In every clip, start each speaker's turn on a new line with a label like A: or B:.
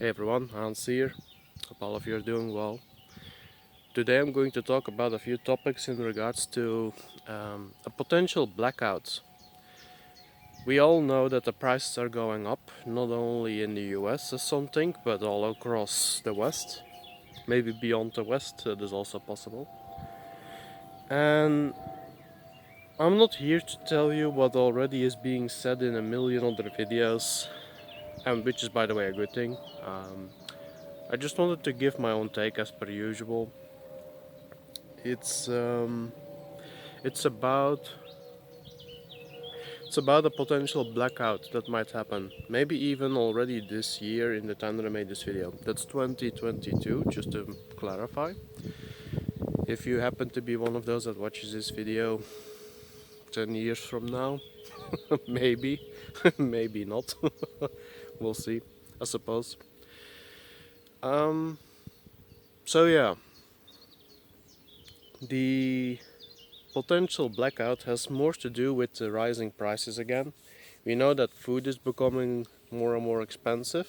A: Hey everyone, Hans here. Hope all of you are doing well. Today I'm going to talk about a few topics in regards to a potential blackout. We all know that the prices are going up, not only in the US as some think, but all across the West. Maybe beyond the West, that is also possible. And I'm not here to tell you what already is being said in a million other videos, and which is by the way a good thing. I just wanted to give my own take as per usual. It's um, it's about it's about a potential blackout that might happen. Maybe even already this year in the time that I made this video. That's 2022, just to clarify. If you happen to be one of those that watches this video 10 years from now, maybe, maybe not. We'll see, I suppose. Um, so yeah, the potential blackout has more to do with the rising prices again. We know that food is becoming more and more expensive.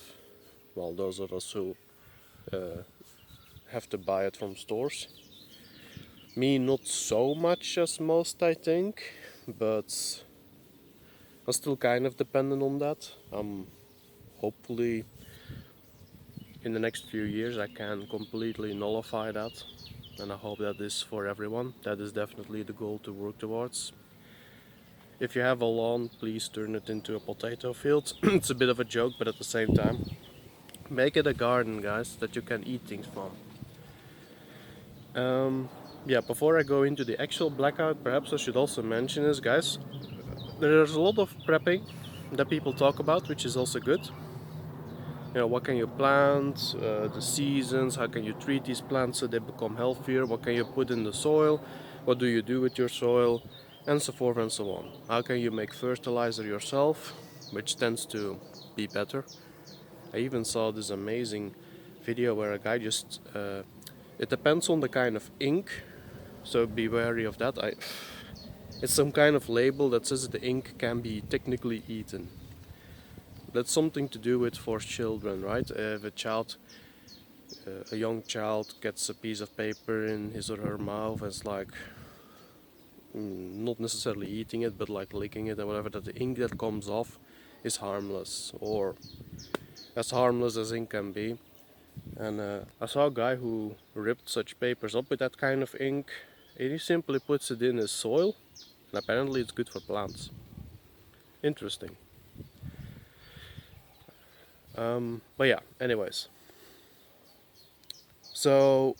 A: Well, those of us who uh, have to buy it from stores. Me, not so much as most, I think, but I'm still kind of dependent on that. Hopefully, in the next few years, I can completely nullify that, and I hope that is for everyone. That is definitely the goal to work towards. If you have a lawn, please turn it into a potato field. It's a bit of a joke, but at the same time, make it a garden, guys, that you can eat things from. Yeah, before I go into the actual blackout, perhaps I should also mention this, guys. There's a lot of prepping that people talk about, which is also good. You know, what can you plant, the seasons, how can you treat these plants so they become healthier, what can you put in the soil, what do you do with your soil, and so forth and so on. How can you make fertilizer yourself, which tends to be better. I even saw this amazing video where a guy just, it depends on the kind of ink, so be wary of that. It's some kind of label that says that the ink can be technically eaten. That's something to do with for children, right? If a young child gets a piece of paper in his or her mouth, it's like not necessarily eating it, but like licking it or whatever, that the ink that comes off is harmless, or as harmless as ink can be. And I saw a guy who ripped such papers up with that kind of ink. He simply puts it in his soil, and apparently it's good for plants. Interesting. But yeah, anyways. So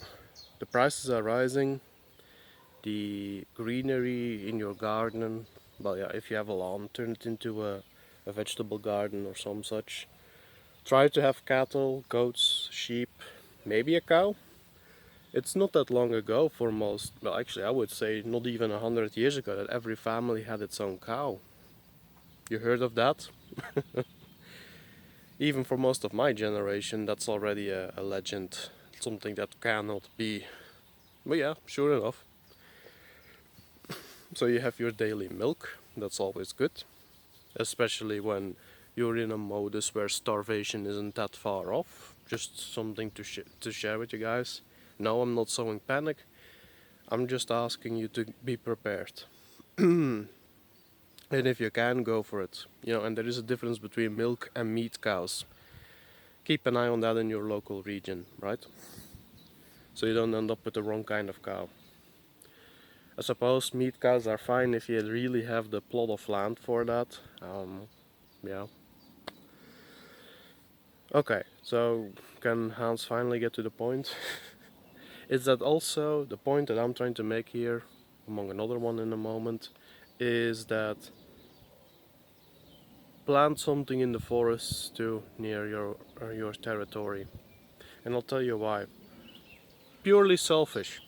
A: the prices are rising. The greenery in your garden, well, yeah, if you have a lawn, turn it into a vegetable garden or some such. Try to have cattle, goats, sheep, maybe a cow. It's not that long ago for most, well, actually, I would say not even 100 years ago, that every family had its own cow. You heard of that? Even for most of my generation, that's already a legend, something that cannot be. But yeah, sure enough. So you have your daily milk, that's always good, especially when you're in a modus where starvation isn't that far off. Just something to share with you guys. No, I'm not sowing panic. I'm just asking you to be prepared. And if you can, go for it. You know, and there is a difference between milk and meat cows. Keep an eye on that in your local region, right? So you don't end up with the wrong kind of cow. I suppose meat cows are fine if you really have the plot of land for that. Yeah. Okay, so can Hans finally get to the point? Is that also the point that I'm trying to make here, among another one in a moment, is that plant something in the forest too near your territory. And I'll tell you why. Purely selfish.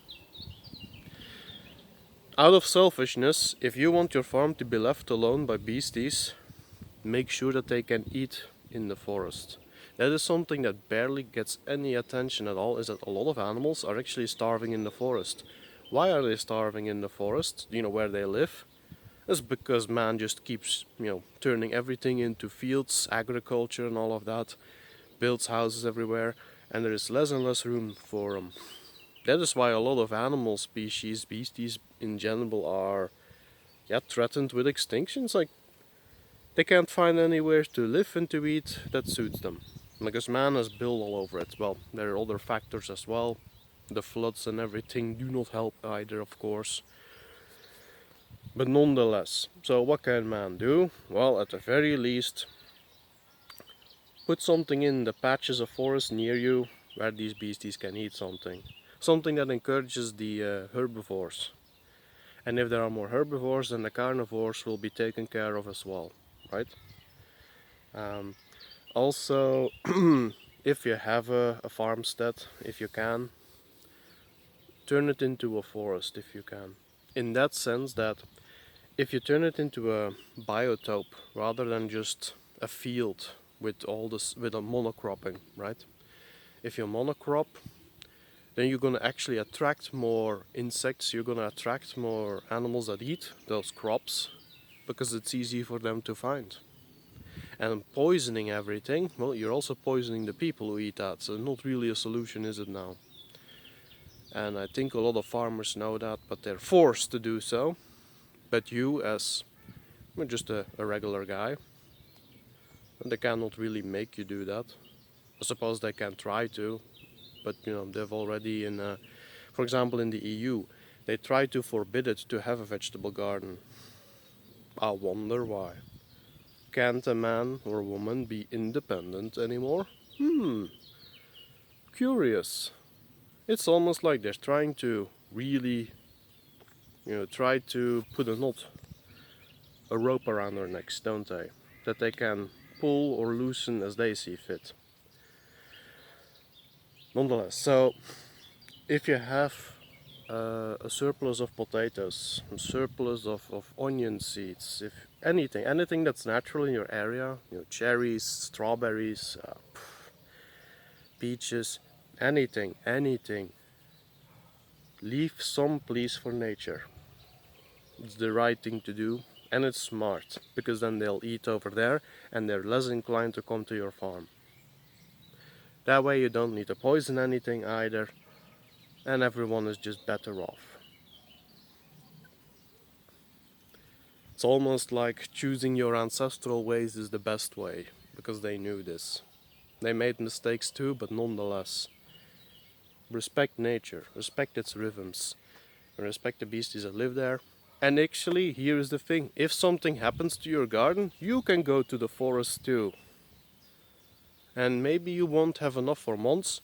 A: Out of selfishness, if you want your farm to be left alone by beasties, make sure that they can eat in the forest. That is something that barely gets any attention at all, is that a lot of animals are actually starving in the forest. Why are they starving in the forest? You know, where they live? It's because man just keeps, turning everything into fields, agriculture and all of that. builds houses everywhere, and there is less and less room for them. That is why a lot of animal species, beasties in general, are threatened with extinctions. Like, they can't find anywhere to live and to eat that suits them. Because man has built all over it. Well, there are other factors as well. The floods and everything do not help either, of course. But nonetheless, so what can man do? Well, at the very least, put something in the patches of forest near you where these beasties can eat something. Something that encourages the herbivores. And if there are more herbivores, then the carnivores will be taken care of as well, right? Um, Also, if you have a farmstead, if you can, turn it into a forest if you can. In that sense that if you turn it into a biotope rather than just a field with all this with a monocropping, right? If you monocrop, then you're gonna actually attract more insects, you're gonna attract more animals that eat those crops because it's easy for them to find. And poisoning everything, well, you're also poisoning the people who eat that, so not really a solution, is it now? And I think a lot of farmers know that, but they're forced to do so. But you, as just a regular guy, they cannot really make you do that. I suppose they can try to, but they've already for example, in the EU, they try to forbid it to have a vegetable garden. I wonder why. Can't a man or a woman be independent anymore? Curious. It's almost like they're trying to really, try to put a rope around their necks, don't they? That they can pull or loosen as they see fit. Nonetheless, so if you have a surplus of potatoes, a surplus of onion seeds, if anything that's natural in your area, cherries, strawberries, peaches, anything, leave some place for nature. It's the right thing to do, and it's smart, because then they'll eat over there and they're less inclined to come to your farm. That way you don't need to poison anything either, and everyone is just better off. It's almost like choosing your ancestral ways is the best way, because they knew this. They made mistakes too, but nonetheless. Respect nature, respect its rhythms, and respect the beasties that live there. And actually, here is the thing, if something happens to your garden, you can go to the forest too. And maybe you won't have enough for months,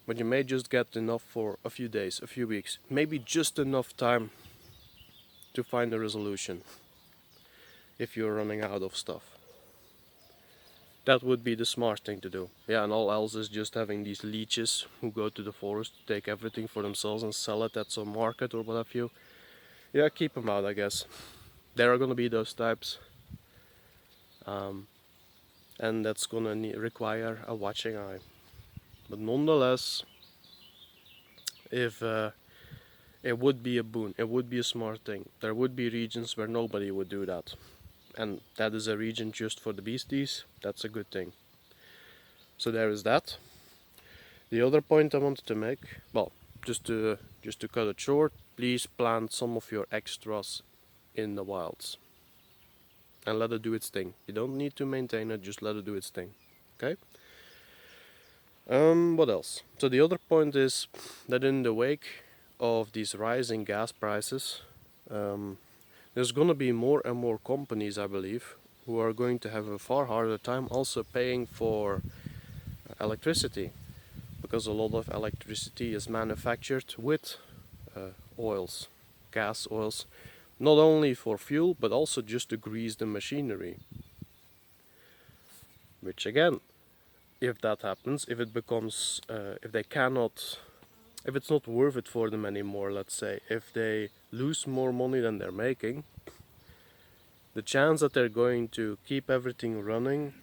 A: but you may just get enough for a few days, a few weeks, maybe just enough time to find a resolution if you're running out of stuff. That would be the smart thing to do. Yeah, and all else is just having these leeches who go to the forest to take everything for themselves and sell it at some market or what have you. Yeah, keep them out, I guess. There are gonna be those types. And that's gonna require a watching eye. But nonetheless, if it would be a boon, it would be a smart thing. There would be regions where nobody would do that, and that is a region just for the beasties. That's a good thing. So there is that. The other point I wanted to make, well, just to cut it short, please plant some of your extras in the wilds and let it do its thing. You don't need to maintain it, just let it do its thing. Okay? What else? So the other point is that in the wake of these rising gas prices, there's gonna be more and more companies, I believe, who are going to have a far harder time also paying for electricity, because a lot of electricity is manufactured with oils, gas oils, not only for fuel but also just to grease the machinery. Which again, if that happens, if it becomes, if it's not worth it for them anymore, let's say, if they lose more money than they're making, the chance that they're going to keep everything running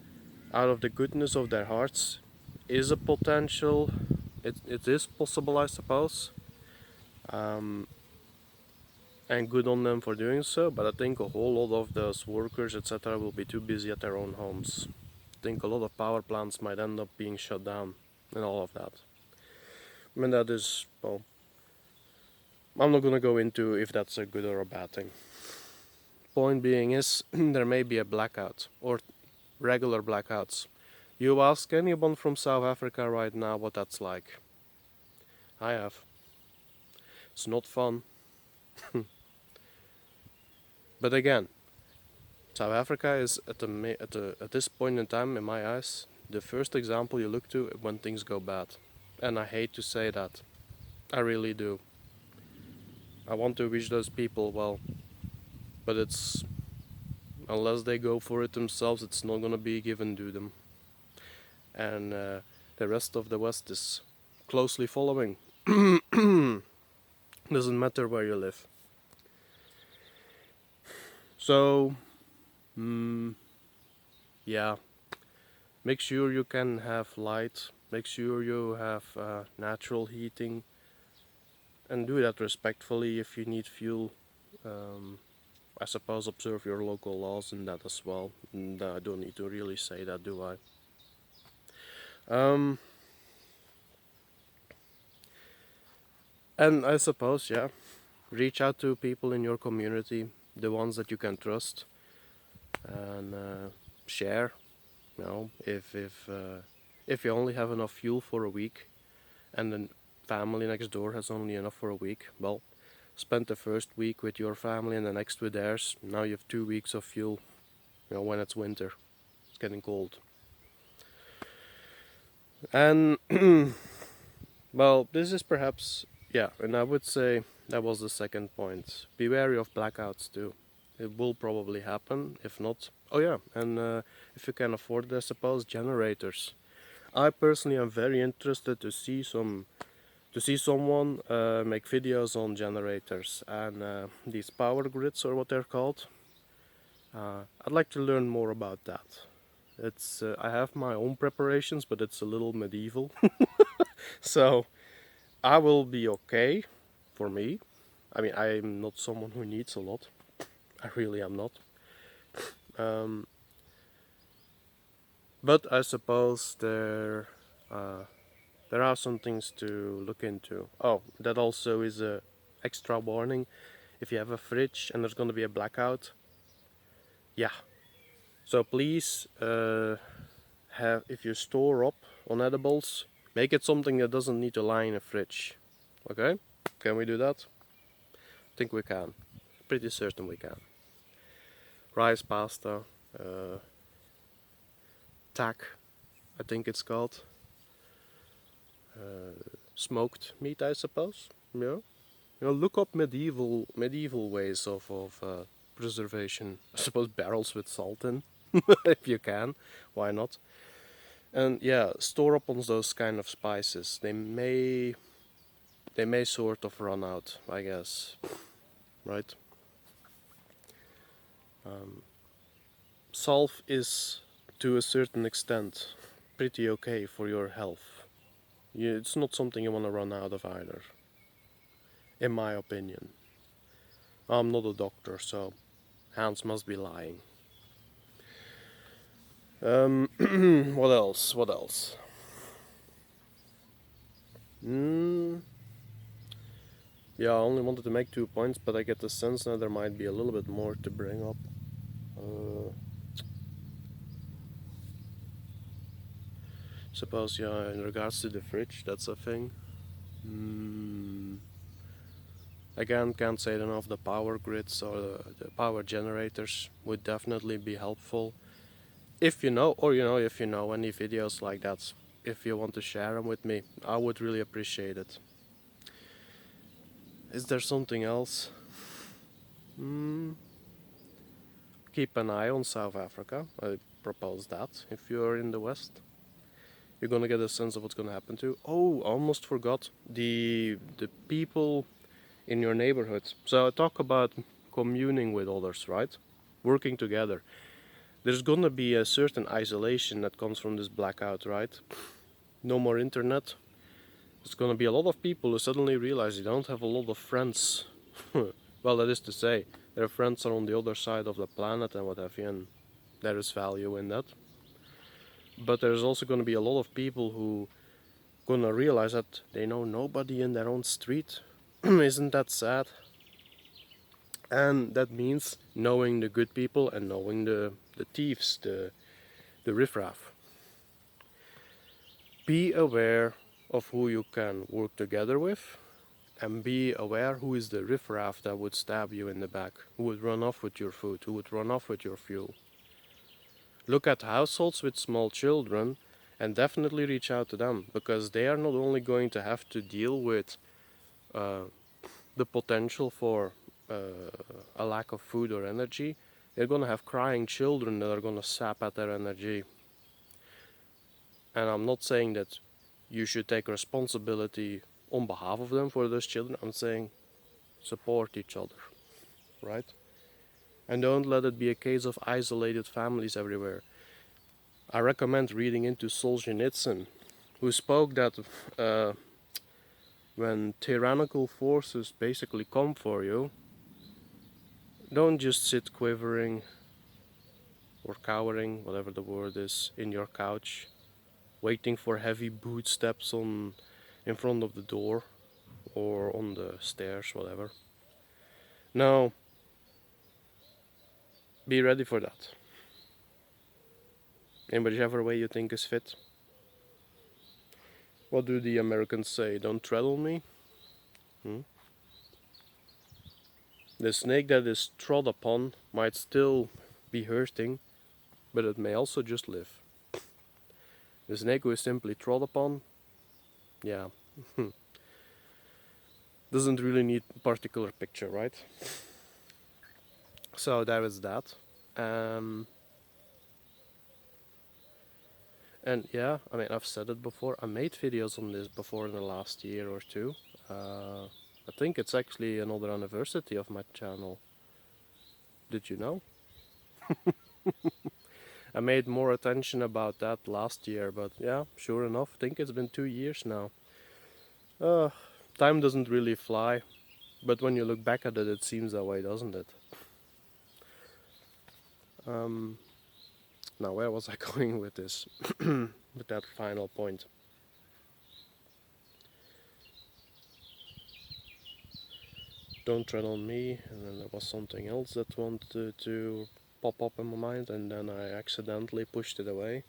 A: out of the goodness of their hearts is a potential. It is possible, I suppose. And good on them for doing so, but I think a whole lot of those workers, etc., will be too busy at their own homes think a lot of power plants might end up being shut down and all of that. I mean, that is, well, I'm not gonna go into if that's a good or a bad thing. Point being is, there may be a blackout, or regular blackouts. You ask anyone from South Africa right now what that's like. I have. It's not fun. But again, South Africa is at this point in time, in my eyes, the first example you look to when things go bad. And I hate to say that. I really do. I want to wish those people well, but it's, unless they go for it themselves, it's not gonna be given to them. And the rest of the West is closely following. Doesn't matter where you live. So, yeah, make sure you can have light, make sure you have natural heating, and do that respectfully. If you need fuel, I suppose observe your local laws in that as well. And I don't need to really say that, do I? And I suppose, yeah, reach out to people in your community, the ones that you can trust, and share. You know, if you only have enough fuel for a week, and the family next door has only enough for a week, well, spend the first week with your family and the next with theirs. Now you have 2 weeks of fuel. You know, when it's winter, it's getting cold. And well, this is perhaps, yeah, and I would say that was the second point. Be wary of blackouts too. It will probably happen. If not, oh yeah, and if you can afford it, I suppose, generators. I personally am very interested to see someone make videos on generators and these power grids, or what they're called. I'd like to learn more about that. It's I have my own preparations, but it's a little medieval. So I will be okay for me. I mean, I'm not someone who needs a lot. I really am not. But I suppose there are some things to look into. Oh, that also is a extra warning. If you have a fridge and there's gonna be a blackout, yeah. So please, if you store up on edibles, make it something that doesn't need to lie in a fridge. Okay? Can we do that? I think we can. Pretty certain we can. Rice, pasta, tack, I think it's called. Smoked meat, I suppose. Yeah. You know, look up medieval ways of preservation. I suppose barrels with salt in, if you can. Why not? And yeah, store up on those kind of spices. They may sort of run out, I guess. Right? Salt is, to a certain extent, pretty okay for your health. It's not something you want to run out of either, in my opinion. I'm not a doctor, so Hans must be lying. What else? What else? Yeah, I only wanted to make 2 points, but I get the sense that there might be a little bit more to bring up. Suppose, yeah, in regards to the fridge, that's a thing. Again, can't say enough, the power grids or the power generators would definitely be helpful. If you know, or if you know any videos like that, if you want to share them with me, I would really appreciate it. Is there something else? Keep an eye on South Africa. I propose that. If you're in the West, you're gonna get a sense of what's gonna happen to. Oh, I almost forgot the people in your neighborhood. So I talk about communing with others, right? Working together. There's gonna be a certain isolation that comes from this blackout, right? No more internet. There's gonna be a lot of people who suddenly realize they don't have a lot of friends. Well, that is to say, their friends are on the other side of the planet and what have you, and there is value in that. But there's also going to be a lot of people who gonna realize that they know nobody in their own street. Isn't that sad? And that means knowing the good people and knowing the thieves, the riffraff. Be aware of who you can work together with, and be aware who is the riffraff that would stab you in the back, who would run off with your food, who would run off with your fuel. Look at households with small children and definitely reach out to them, because they are not only going to have to deal with the potential for a lack of food or energy, they're going to have crying children that are going to sap at their energy. And I'm not saying that you should take responsibility on behalf of them for those children. I'm saying support each other, right? And don't let it be a case of isolated families everywhere. I recommend reading into Solzhenitsyn, who spoke that when tyrannical forces basically come for you, don't just sit quivering or cowering, whatever the word is, in your couch, waiting for heavy boot steps in front of the door or on the stairs, whatever. No, be ready for that. In whichever way you think is fit. What do the Americans say? Don't tread on me? The snake that is trod upon might still be hurting, but it may also just live. The snake who is simply trod upon, yeah, doesn't really need a particular picture, right? So there is that. And yeah, I mean, I've said it before. I made videos on this before in the last year or two. I think it's actually another anniversary of my channel. Did you know? I made more attention about that last year, but yeah, sure enough, I think it's been 2 years now. Time doesn't really fly, but when you look back at it, it seems that way, doesn't it? Now, where was I going with this? With that final point. Don't tread on me, and then there was something else that wanted to pop up in my mind, and then I accidentally pushed it away.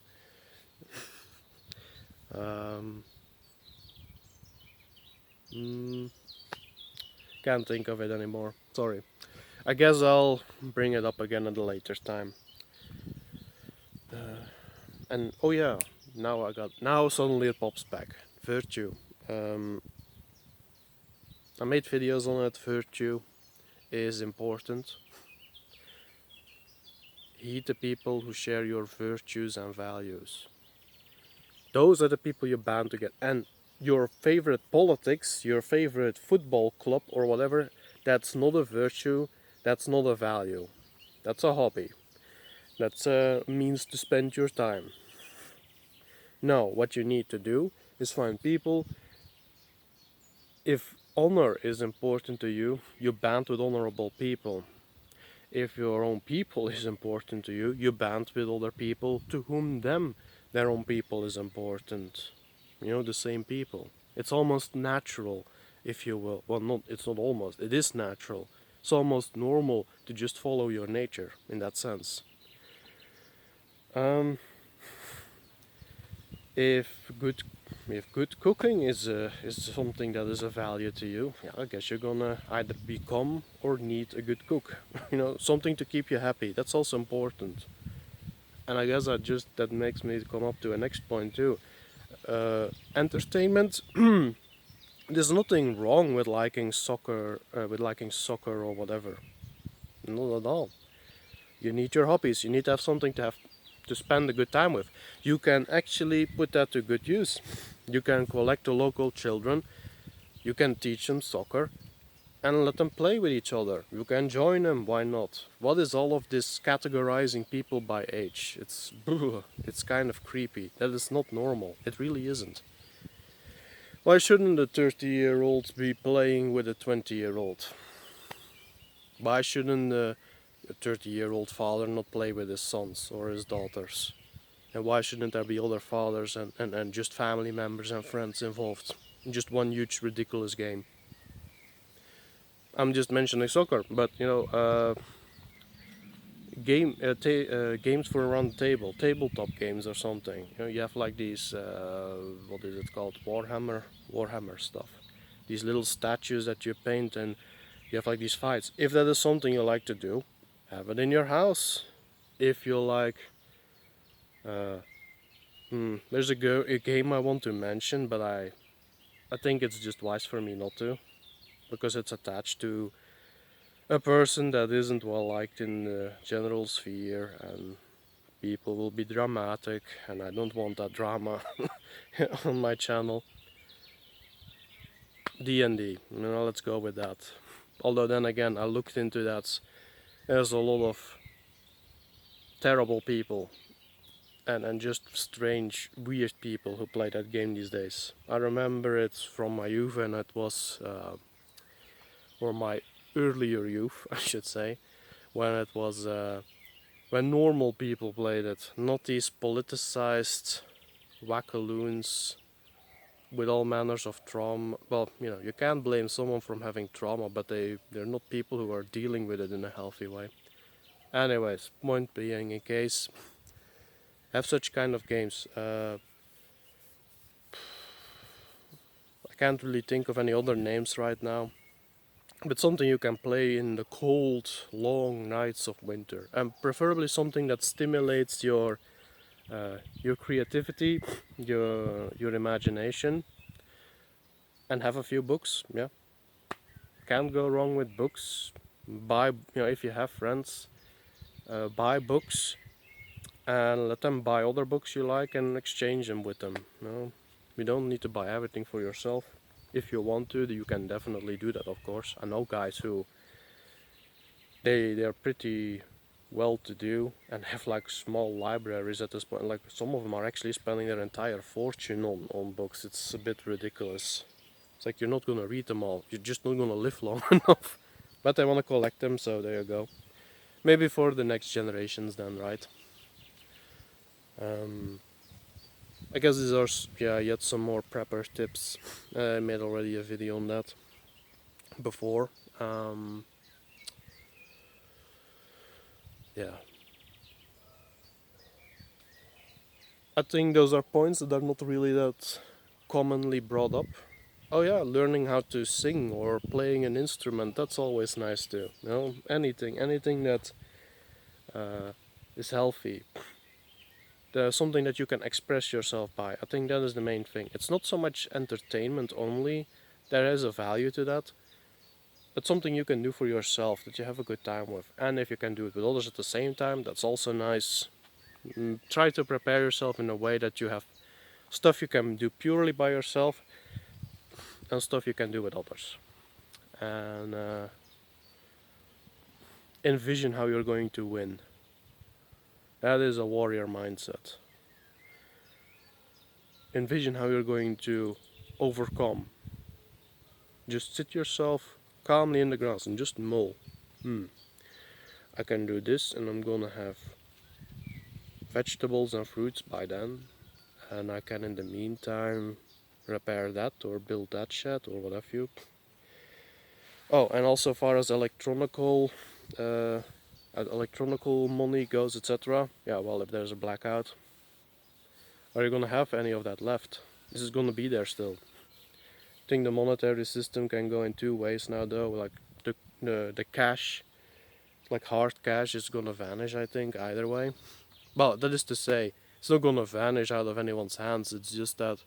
A: Can't think of it anymore. Sorry. I guess I'll bring it up again at a later time. And oh yeah, now suddenly it pops back. Virtue. I made videos on it. Virtue is important. Heed the people who share your virtues and values. Those are the people you band together. And your favorite politics, your favorite football club or whatever, that's not a virtue, that's not a value. That's a hobby. That's a means to spend your time. No, what you need to do is find people. If honor is important to you, you band with honorable people. If your own people is important to you, you band with other people to whom their own people is important. You know, the same people. It's almost natural, if you will. Well, not it's not almost. It is natural. It's almost normal to just follow your nature in that sense. If good cooking is something that is a value to you, yeah, I guess you're gonna either become or need a good cook. You know, something to keep you happy. That's also important. And I guess that makes me come up to a next point too. Entertainment. There's nothing wrong with liking soccer, or whatever. Not at all. You need your hobbies. You need to have something to spend a good time with. You can actually put that to good use. You can collect the local children. You can teach them soccer and let them play with each other. You can join them, why not? What is all of this categorizing people by age? It's kind of creepy. That is not normal. It really isn't. Why shouldn't a 30-year-old be playing with a 20-year-old? Why shouldn't a 30-year-old father not play with his sons or his daughters? And why shouldn't there be other fathers and just family members and friends involved in just one huge ridiculous game? I'm just mentioning soccer, but games for around the table, tabletop games or something. You have like these what is it called, Warhammer stuff. These little statues that you paint, and you have like these fights. If that is something you like to do, have it in your house. If you like, uh, there's a game I want to mention, but I think it's just wise for me not to, because it's attached to a person that isn't well liked in the general sphere, and people will be dramatic, and I don't want that drama on my channel. D&D, let's go with that. Although then again, I looked into that. There's a lot of terrible people and just strange, weird people who play that game these days. I remember it from my youth, and it was, or my earlier youth, I should say, when it was, when normal people played it, not these politicized wackaloons with all manners of trauma. Well, you can't blame someone from having trauma, but they're not people who are dealing with it in a healthy way. Anyways, point being, in case have such kind of games. I can't really think of any other names right now, but something you can play in the cold, long nights of winter, and preferably something that stimulates your creativity, your imagination, and have a few books. Yeah, can't go wrong with books. Buy, if you have friends, buy books and let them buy other books you like and exchange them with them. You don't need to buy everything for yourself. If you want to, you can definitely do that, of course. I know guys who they're pretty well to do and have like small libraries at this point. Like some of them are actually spending their entire fortune on books. It's a bit ridiculous. It's like you're not gonna read them all. You're just not gonna live long enough. But they want to collect them, so there you go. Maybe for the next generations then, right? I guess these are yet some more prepper tips. I made already a video on that before. Yeah, I think those are points that are not really that commonly brought up. Oh yeah, learning how to sing or playing an instrument, that's always nice too. Anything that is healthy. There's something that you can express yourself by. I think that is the main thing. It's not so much entertainment only. There is a value to that. But something you can do for yourself that you have a good time with. And if you can do it with others at the same time, that's also nice. Try to prepare yourself in a way that you have stuff you can do purely by yourself and stuff you can do with others. And envision how you're going to win. That is a warrior mindset. Envision how you're going to overcome. Just sit yourself calmly in the grass and just mull. I can do this, and I'm gonna have vegetables and fruits by then, and I can in the meantime repair that or build that shed or what have you. Oh, and also far as electronical money goes, etc. Yeah, well, if there's a blackout, are you gonna have any of that left? This is gonna be there still. I think the monetary system can go in two ways now, though. Like the cash, like hard cash, is gonna vanish. I think either way. Well, that is to say, it's not gonna vanish out of anyone's hands. It's just that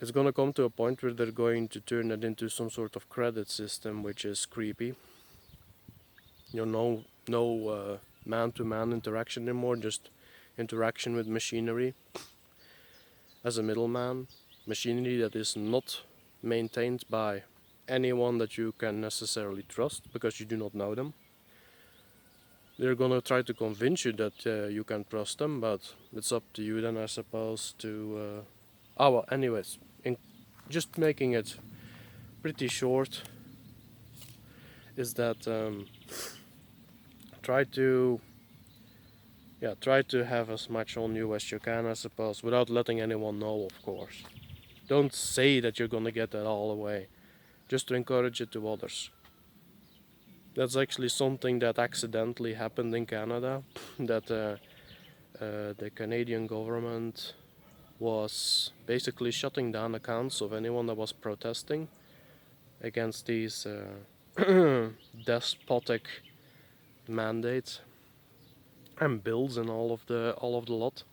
A: it's gonna come to a point where they're going to turn it into some sort of credit system, which is creepy. No man-to-man interaction anymore, just interaction with machinery as a middleman. Machinery that is not maintained by anyone that you can necessarily trust because you do not know them. They're gonna try to convince you that you can trust them, but it's up to you then, I suppose, to. Well, anyways, just making it pretty short, is that try to yeah, try to have as much on you as you can, I suppose, without letting anyone know, of course. Don't say that you're gonna get that all away, just to encourage it to others. That's actually something that accidentally happened in Canada, that the Canadian government was basically shutting down accounts of anyone that was protesting against these despotic mandates and bills and all of the lot.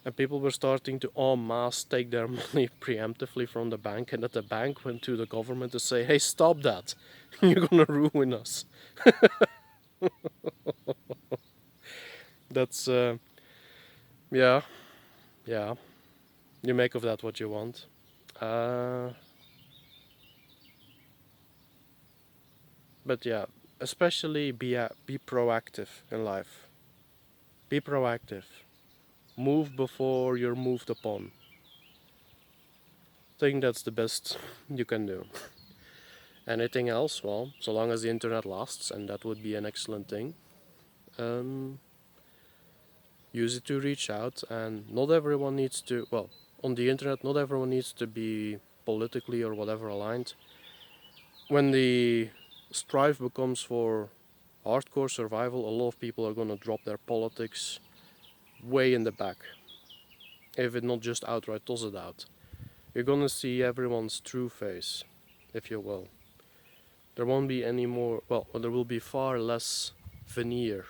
A: And people were starting to en masse take their money preemptively from the bank, and that the bank went to the government to say, "Hey, stop that! You're gonna ruin us." That's yeah, yeah. You make of that what you want. Uh, but yeah, especially be proactive in life. Be proactive. Move before you're moved upon. I think that's the best you can do. Anything else? Well, so long as the internet lasts, and that would be an excellent thing. Um, Use it to reach out, and not everyone needs to. Well, on the internet, not everyone needs to be politically or whatever aligned. When the strife becomes for hardcore survival, a lot of people are gonna drop their politics way in the back, if it not just outright toss it out. You're gonna see everyone's true face, if you will. There won't be any more, well, there will be far less veneer.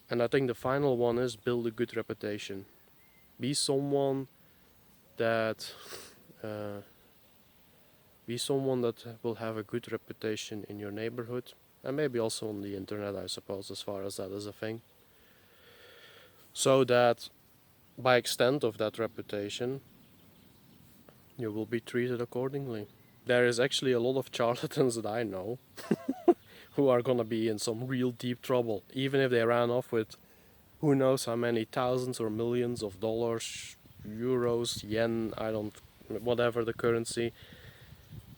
A: And I think the final one is build a good reputation. Be someone that uh, be someone that will have a good reputation in your neighborhood, and maybe also on the internet, I suppose, as far as that is a thing. So that by extent of that reputation, you will be treated accordingly. There is actually a lot of charlatans that I know who are gonna be in some real deep trouble, even if they ran off with who knows how many thousands or millions of dollars, euros, yen, I don't, whatever the currency.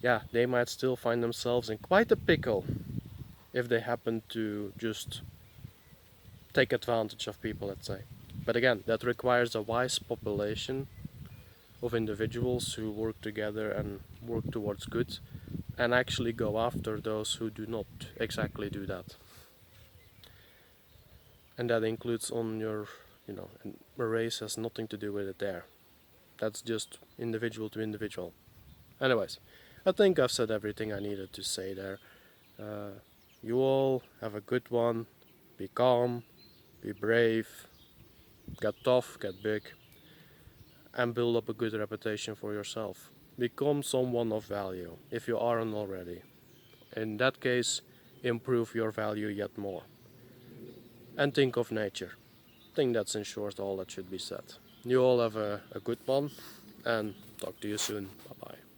A: Yeah, they might still find themselves in quite a pickle if they happen to just take advantage of people, let's say. But again, that requires a wise population of individuals who work together and work towards good and actually go after those who do not exactly do that. And that includes on your, race has nothing to do with it there. That's just individual to individual. Anyways, I think I've said everything I needed to say there. Uh, you all have a good one. Be calm, be brave, get tough, get big, and build up a good reputation for yourself. Become someone of value if you aren't already. In that case, improve your value yet more. And think of nature. I think that's in short all that should be said. You all have a good one, and talk to you soon. Bye bye.